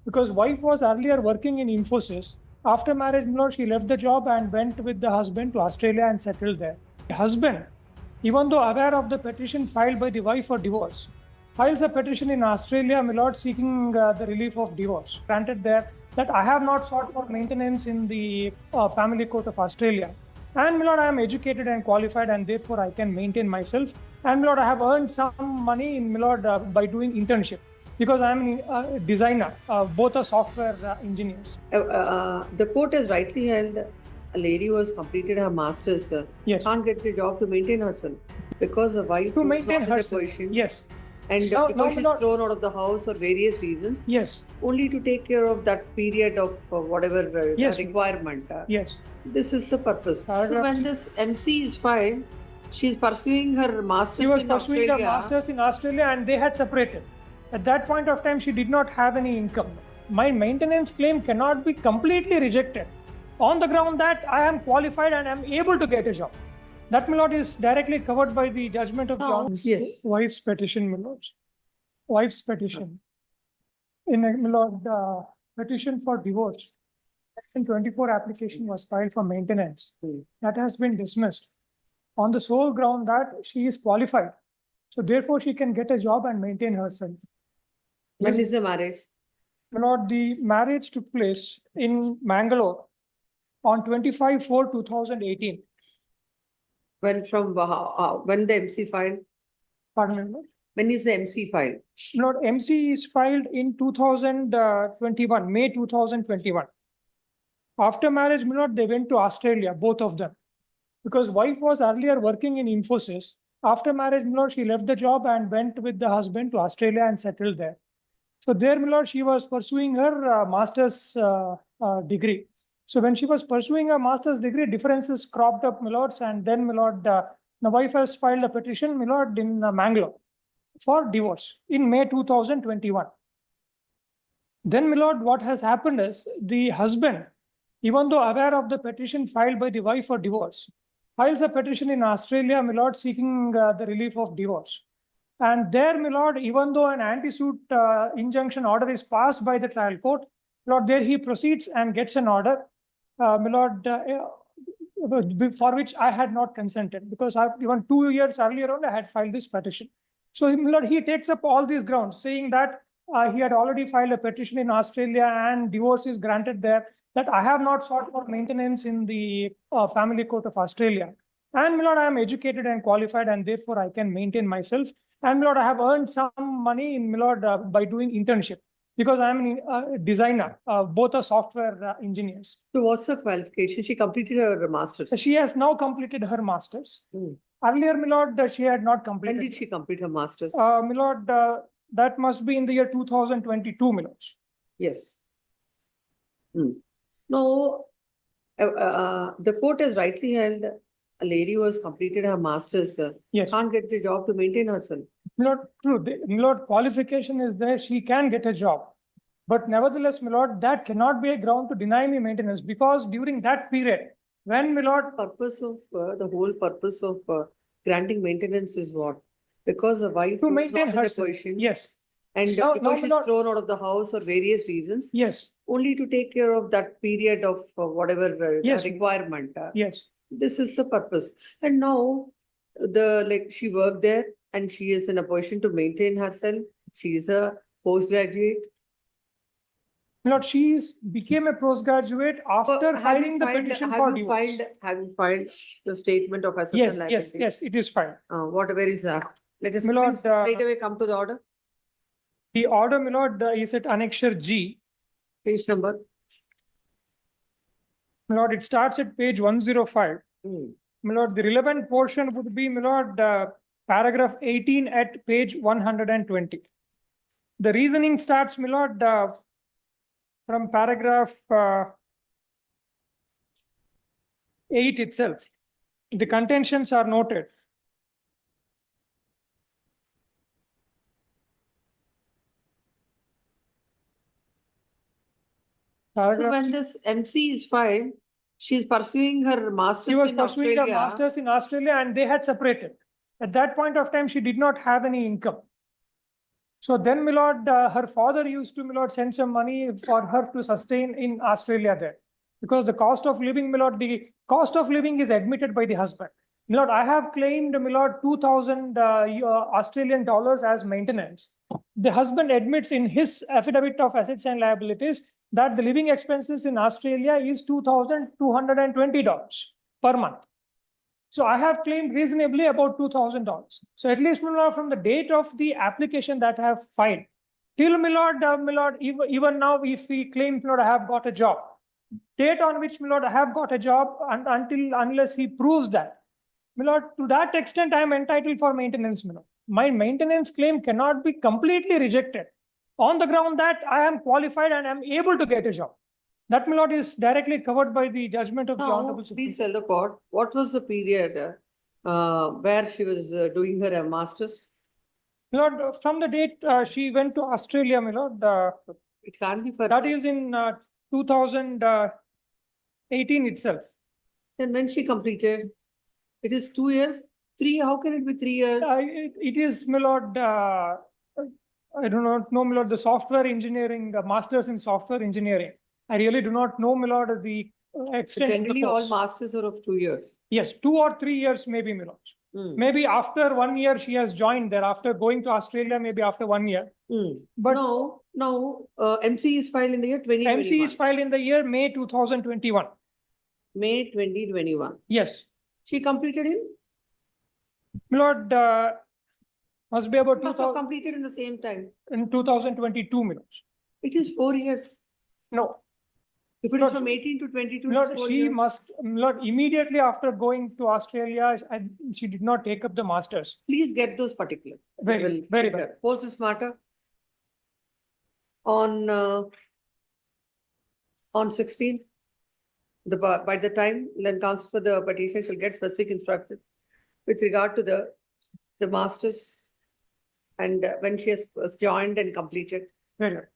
because wife was earlier working in Infosys. After marriage, she left the job and went with the husband to Australia and settled there. The husband, even though aware of the petition filed by the wife for divorce, files a petition in Australia, seeking the relief of divorce. Granted there that I have not sought for maintenance in the family court of Australia. And I am educated and qualified, and therefore I can maintain myself. And I have earned some money in by doing internship, because I am a designer, both are software engineers. The court has rightly held a lady who has completed her master's Yes. can't get the job to maintain herself because the wife To was maintain not in the herself. position. Yes. And Now- because now she's not- thrown out of the house for various reasons, Yes. only to take care of that period of whatever Yes. requirement. Yes. This is the purpose. So Paragraph- when this MC is filed, she's pursuing her master's She was in pursuing Australia. a master's in Australia, and they had separated. At that point of time, she did not have any income. My maintenance claim cannot be completely rejected on the ground that I am qualified and am able to get a job. That, my lord, is directly covered by the judgment of the Oh, Honor's yes. wife's petition, my lords. Wife's petition. In my lord, the petition for divorce, Section 24 application was filed for maintenance. That has been dismissed on the sole ground that she is qualified. So therefore, she can get a job and maintain herself. When is the marriage? My lord, the marriage took place in Mangalore on 25/4/2018. When the MC filed? Pardon me, my lord. When is the MC filed? My lord, MC is filed in 2021, May 2021. After marriage, my lord, they went to Australia, both of them, because wife was earlier working in Infosys. After marriage, my lord, she left the job and went with the husband to Australia and settled there. So there, my lord, she was pursuing her master's degree. So when she was pursuing a master's degree, differences cropped up, my lords, and then, my lord, the wife has filed a petition, my lord, in Mangalore for divorce in May 2021. Then, my lord, what has happened is the husband, even though aware of the petition filed by the wife for divorce, files a petition in Australia, my lord, seeking the relief of divorce. And there, my lord, even though an anti-suit injunction order is passed by the trial court, my lord, there he proceeds and gets an order, my lord, for which I had not consented, because even 2 years earlier on, I had filed this petition. So, my lord, he takes up all these grounds, saying that he had already filed a petition in Australia and divorce is granted there, that I have not sought for maintenance in the family court of Australia. And, my lord, I am educated and qualified, and therefore I can maintain myself. And, my lord, I have earned some money in, my lord, by doing internship, because I am a designer, both are software engineers. So what's her qualification? She completed her master's. She has now completed her master's. Earlier, my lord, she had not completed. When did she complete her master's? My lord, that must be in the year 2022, my lord. Yes. No, the court has rightly held a lady who has completed her master's Yes. can't get the job to maintain herself. My lord, true. My lord, qualification is there. She can get a job. But nevertheless, my lord, that cannot be a ground to deny me maintenance, because during that period, when, my lord, The whole purpose of granting maintenance is what? Because the wife to was maintain not in the herself. position. Yes. And Now- because now, she's my lord- thrown out of the house for various reasons, Yes. only to take care of that period of whatever Yes. requirement. Yes. This is the purpose. And now she worked there and she is in a position to maintain herself. She is a postgraduate. My lord, became a postgraduate after filing the petition for divorce. Have you filed the statement of assessment Yes, liability? yes, it is filed. Whatever is that. Let us My lord, please straight away come to the order. The order, my lord, is at Annexure G. Page number. My lord, it starts at page 105. My lord, the relevant portion would be, my lord, paragraph 18 at page 120. The reasoning starts, my lord, from paragraph 8 itself. The contentions are noted. So Paragraph, when this MC is filed, she's pursuing her master's she was in pursuing a Australia. master's in Australia, and they had separated. At that point of time, she did not have any income. So then, my lord, her father used to, my lord, send some money for her to sustain in Australia there. Because the cost of living, my lord, the cost of living is admitted by the husband. My lord, I have claimed, my lord, 2,000 Australian dollars as maintenance. The husband admits in his affidavit of assets and liabilities that the living expenses in Australia is $2,220 per month. So I have claimed reasonably about $2,000. So at least, my lord, from the date of the application that I have filed, till, my lord, even now, if we claim, my lord, I have got a job, date on which, my lord, I have got a job, and unless he proves that, my lord, to that extent, I am entitled for maintenance, my lord. My maintenance claim cannot be completely rejected on the ground that I am qualified and I am able to get a job. That, my lord, is directly covered by the judgment of the Now, Honorable Supreme please tell the court, what was the period where she was doing her masters? My lord, from the date she went to Australia, my lord, It can't be for. that is in 2018 itself. Then when she completed, it is 2 years, 3, how can it be 3 years? It is, my lord, I do not know, my lord, the software engineering, masters in software engineering. I really do not know, my lord, the extent of the Generally, all course. masters are of 2 years. Yes, 2 or 3 years, maybe, my lord. Hmm. Maybe after 1 year she has joined there. After going to Australia, maybe after 1 year. But Now, MC is filed in the year 2021. MC is filed in the year May 2021. May 2021. Yes, She completed in? my lord, must be about Must have completed in the same time. in 2022, my lord. It is 4 years. No, If it is Lord, from 18 to 22, my it is lord, 4 she years. must, my lord, immediately after going to Australia, and she did not take up the masters. Please get those particulars. Very well. Post this matter. On 16th, by the time then counsel for the petition shall get specific instructions with regard to the masters and when she has joined and completed. Very well.